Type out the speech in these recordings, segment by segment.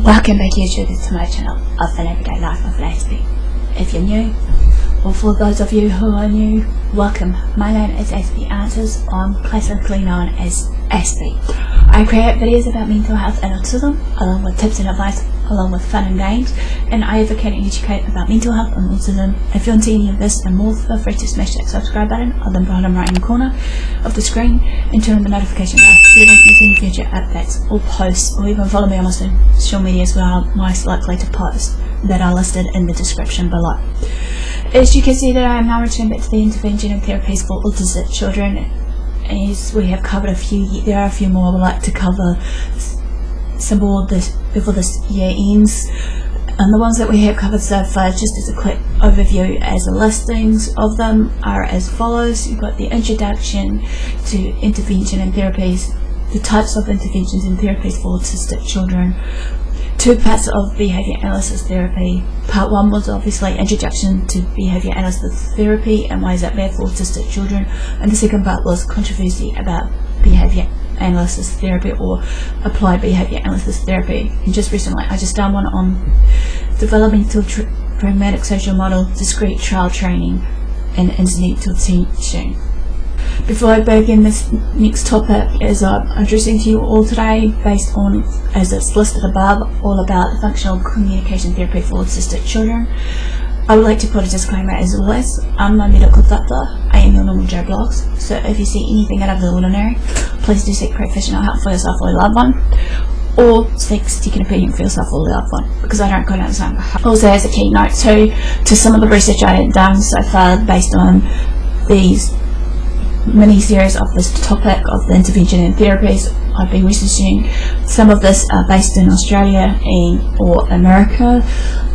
Welcome back YouTube to my channel of an everyday life of Aspie. If you're new, or for those of you who are new, welcome. My name is Aspie Answers. I'm classically known as Aspie. I create videos about mental health and autism, along with tips and advice, along with fun and games, and I advocate and educate about mental health and autism. If you're into any of this and more, feel free to smash that subscribe button on the bottom right hand corner of the screen and turn on the notification bell so you don't miss any future updates or posts, or even follow me on my social medias where I'm most likely to post, that are listed in the description below. As you can see, that I am now returning back to the intervention and therapies for autistic children. As we have covered a few, there are a few more I would like to cover some more before this year ends. And the ones that we have covered so far, just as a quick overview, as the listings of them are as follows. You've got the introduction to intervention and therapies, the types of interventions and therapies for autistic children, two parts of behaviour analysis therapy. Part 1 was obviously introduction to behaviour analysis therapy and why is that bad for autistic children, and the second part was controversy about behaviour analysis therapy or applied behaviour analysis therapy. And just recently I just done one on developmental pragmatic social model, discrete trial training and incidental teaching. Before I begin this next topic, as I'm addressing to you all today, based on, as it's listed above, all about functional communication therapy for autistic children, I would like to put a disclaimer as always. I'm no medical doctor, I am your normal Joe Blogs, so if you see anything out of the ordinary, please do seek professional help for yourself or your loved one, or seek second opinion for yourself or your loved one, because I don't go down the same path. Also, as a keynote to some of the research I have done so far based on these mini-series of this topic of the intervention and therapies, I've been researching. Some of this are based in Australia or America,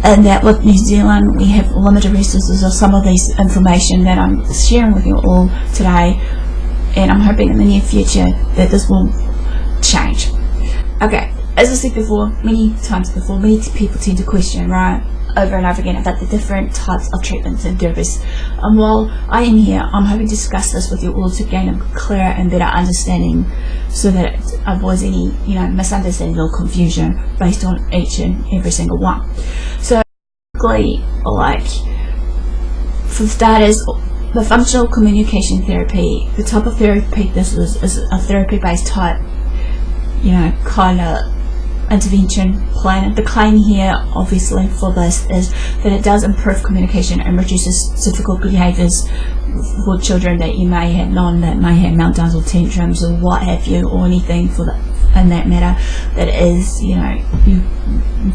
and that with New Zealand we have limited resources of some of these information that I'm sharing with you all today, and I'm hoping in the near future that this will change. Okay, as I said before, many times before, many people tend to question, right, over and over again about the different types of treatments and therapies. And while I am here, I'm hoping to discuss this with you all to gain a clearer and better understanding, so that it avoids any misunderstanding or confusion based on each and every single one. So, like, for starters, the functional communication therapy, the type of therapy this is a therapy-based type, kind of intervention plan. The claim here obviously for this is that it does improve communication and reduces difficult behaviours for children that you may have known that may have meltdowns or tantrums or what have you, or anything for that in that matter that is, you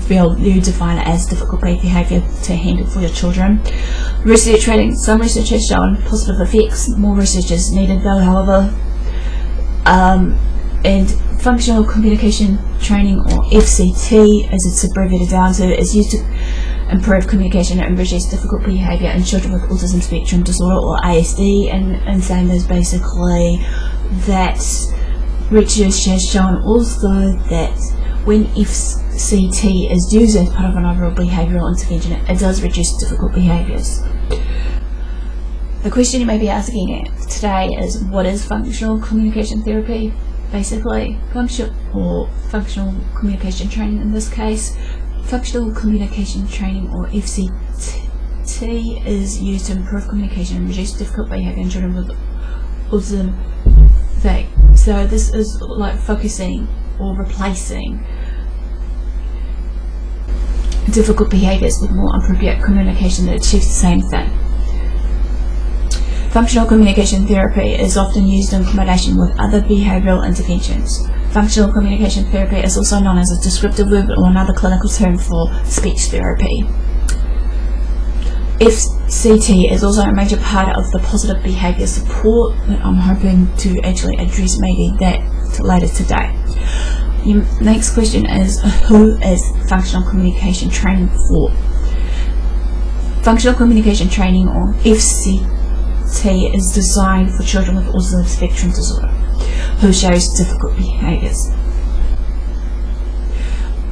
feel you define it as difficult behaviour to handle for your children. Some research has shown positive effects. More research is needed though, however. And functional communication training, or FCT as it's abbreviated down to, is used to improve communication and reduce difficult behaviour in children with autism spectrum disorder, or ASD, and same as basically that research has shown also that when FCT is used as part of an overall behavioural intervention, it does reduce difficult behaviours. The question you may be asking today is, what is functional communication therapy? Basically, functional communication training in this case. Functional communication training, or FCT, is used to improve communication and reduce difficult behaviour in children with autism. So this is like focusing or replacing difficult behaviours with more appropriate communication that achieves the same thing. Functional communication therapy is often used in combination with other behavioural interventions. Functional communication therapy is also known as a descriptive verb or another clinical term for speech therapy. FCT is also a major part of the positive behaviour support that I'm hoping to actually address maybe that later today. Your next question is, who is functional communication training for? Functional communication training, or FCT, is designed for children with autism spectrum disorder who shows difficult behaviours.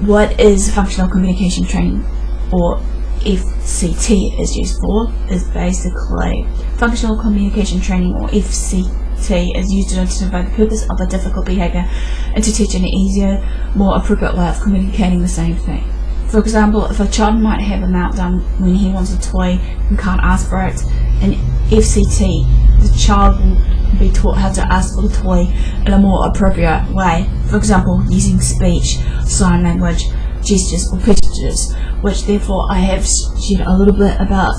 What is functional communication training, or FCT, is used for is basically functional communication training, or FCT FCT is used to identify the purpose of a difficult behaviour and to teach an easier, more appropriate way of communicating the same thing. For example, if a child might have a meltdown when he wants a toy and can't ask for it, in FCT, the child will be taught how to ask for the toy in a more appropriate way. For example, using speech, sign language, gestures or pictures, which therefore I have shared a little bit about,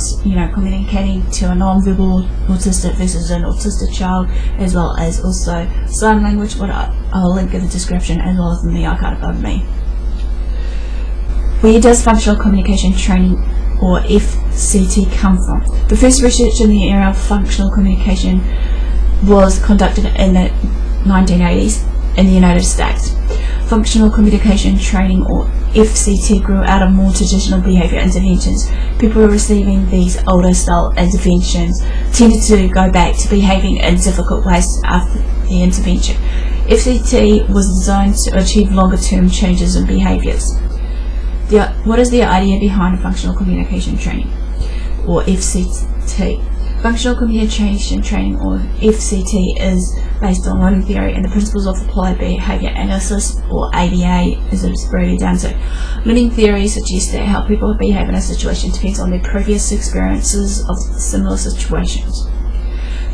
communicating to a non-verbal autistic versus an autistic child, as well as also sign language, what I'll link in the description as well as in the archive above me. Where does functional communication training or FCT come from? The first research in the area of functional communication was conducted in the 1980s in the United States. Functional communication training or FCT grew out of more traditional behaviour interventions. People receiving these older style interventions tended to go back to behaving in difficult ways after the intervention. FCT was designed to achieve longer term changes in behaviours. What is the idea behind functional communication training or FCT? Functional communication training or FCT is based on learning theory and the principles of Applied Behaviour Analysis, or ABA as it is broken down to. Learning theory suggests that how people behave in a situation depends on their previous experiences of similar situations.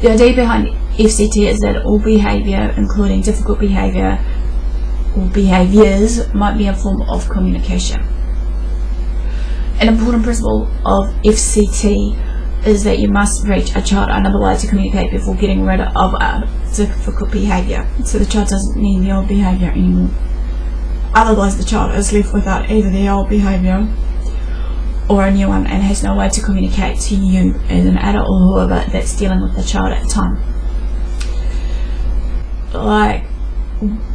The idea behind FCT is that all behaviour, including difficult behaviour or behaviours, might be a form of communication. An important principle of FCT is that you must reach a child another way to communicate before getting rid of a difficult behaviour, so the child doesn't need the old behaviour anymore. Otherwise the child is left without either the old behaviour or a new one and has no way to communicate to you as an adult or whoever that's dealing with the child at the time.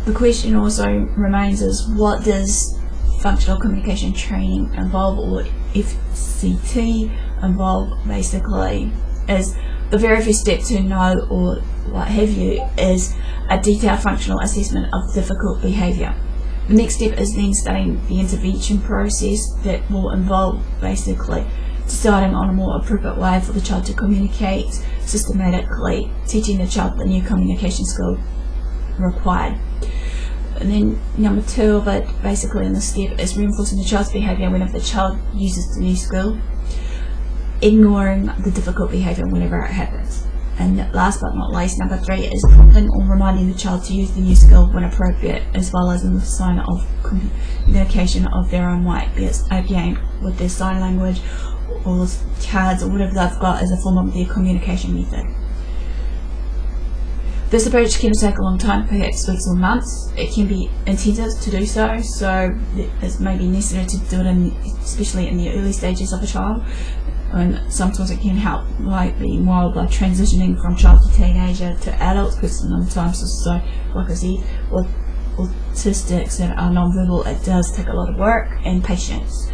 The question also remains is, what does functional communication training involve, or FCT involve? Basically is the very first step to know or what have you is a detailed functional assessment of difficult behaviour. The next step is then studying the intervention process that will involve basically deciding on a more appropriate way for the child to communicate systematically, teaching the child the new communication skill required. And then number 2 of it, basically in this step, is reinforcing the child's behaviour whenever the child uses the new skill, ignoring the difficult behaviour whenever it happens. And last but not least, number 3 is prompting or reminding the child to use the new skill when appropriate, as well as in the sign of communication of their own way, be it again with their sign language or cards or whatever they've got as a form of their communication method. This approach can take a long time, perhaps weeks or months. It can be intensive to do so, so it may be necessary to do it especially in the early stages of a child. And sometimes it can help, while transitioning from child to teenager to adults, because sometimes also, like I said, with autistics that are non-verbal, it does take a lot of work and patience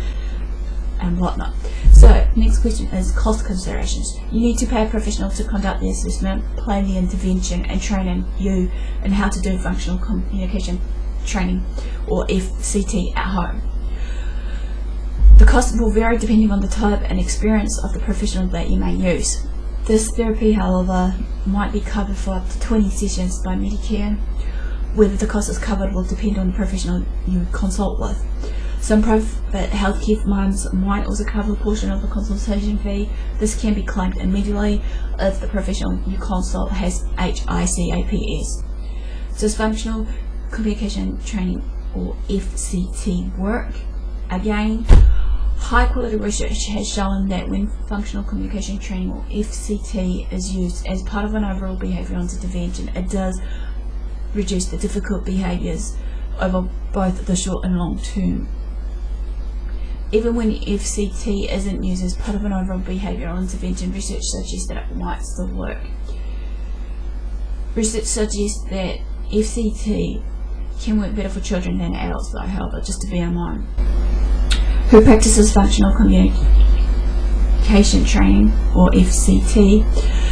and whatnot. So next question is cost considerations. You need to pay a professional to conduct the assessment, plan the intervention, and train you in how to do functional communication training or FCT at home. The cost will vary depending on the type and experience of the professional that you may use. This therapy, however, might be covered for up to 20 sessions by Medicare. Whether the cost is covered will depend on the professional you consult with. Some private healthcare funds might also cover a portion of the consultation fee. This can be claimed immediately if the professional you consult has HICAPS. Does functional communication training or FCT work? Again, high quality research has shown that when functional communication training or FCT is used as part of an overall behavioural intervention, it does reduce the difficult behaviours over both the short and long term. Even when FCT isn't used as part of an overall behavioural intervention, research suggests that it might still work. Research suggests that FCT can work better for children than adults though, however, just to bear in mind. Who practices functional communication training or FCT?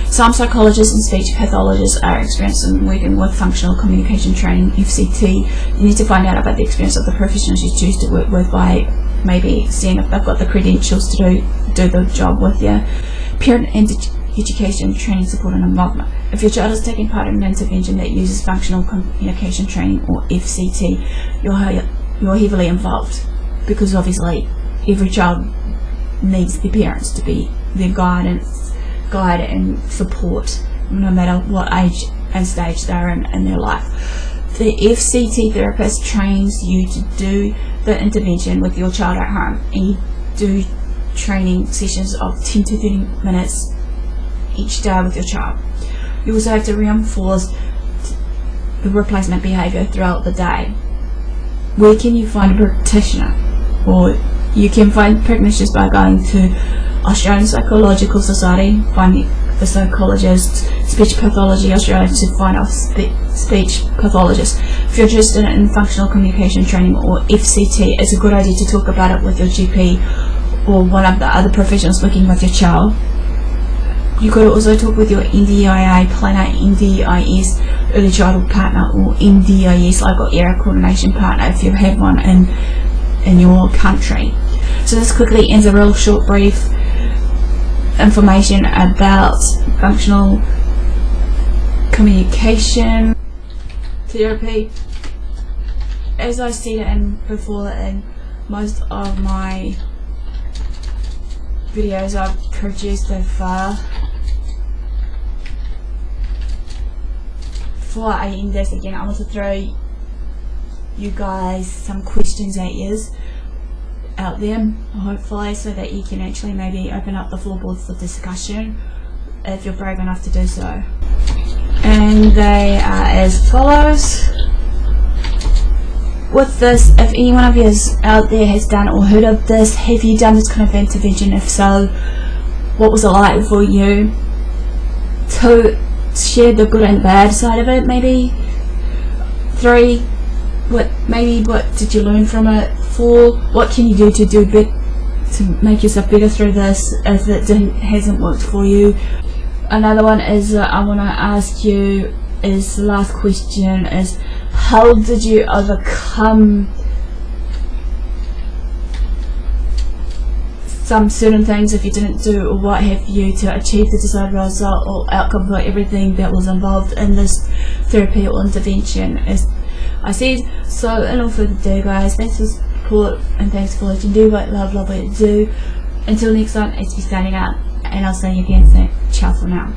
Some psychologists and speech pathologists are experienced in working with functional communication training FCT. You need to find out about the experience of the professionals you choose to work with by maybe seeing if they've got the credentials to do the job with you. Parent education, training, support and involvement. If your child is taking part in an intervention that uses functional communication training or FCT, you're heavily involved, because obviously every child needs their parents to be their guide and support, no matter what age and stage they're in their life. The FCT therapist trains you to do the intervention with your child at home, and you do training sessions of 10 to 30 minutes each day with your child. You also have to reinforce the replacement behaviour throughout the day. Where can you find a practitioner? Or you can find practitioners by going to Australian Psychological Society, finding the psychologist, Speech Pathology Australia to find a speech pathologist. If you're interested in functional communication training or FCT, it's a good idea to talk about it with your GP or one of the other professionals working with your child. You could also talk with your NDIA planner, NDIS early childhood partner, or NDIS local area coordination partner if you have one in your country. So this quickly ends a real short brief information about functional communication therapy. As I said before in most of my videos I've produced so far, before I end this again, I want to throw you guys some questions out there, hopefully, so that you can actually maybe open up the floorboards for discussion if you're brave enough to do so. And they are as follows. With this, if any one of you out there has done or heard of this, have you done this kind of intervention? If so, what was it like for you? 2, share the good and bad side of it, maybe. 3, what did you learn from it? 4, what can you do to make yourself better through this if it hasn't worked for you? Another one is I want to ask you is the last question is, how did you overcome some certain things if you didn't do or what have you to achieve the desired result or outcome for everything that was involved in this therapy or intervention? As I said, so in all further ado, guys, thanks for support and thanks for watching. Do what love what you do. Until next time, it's me signing out, and I'll see you again soon. Ciao for now.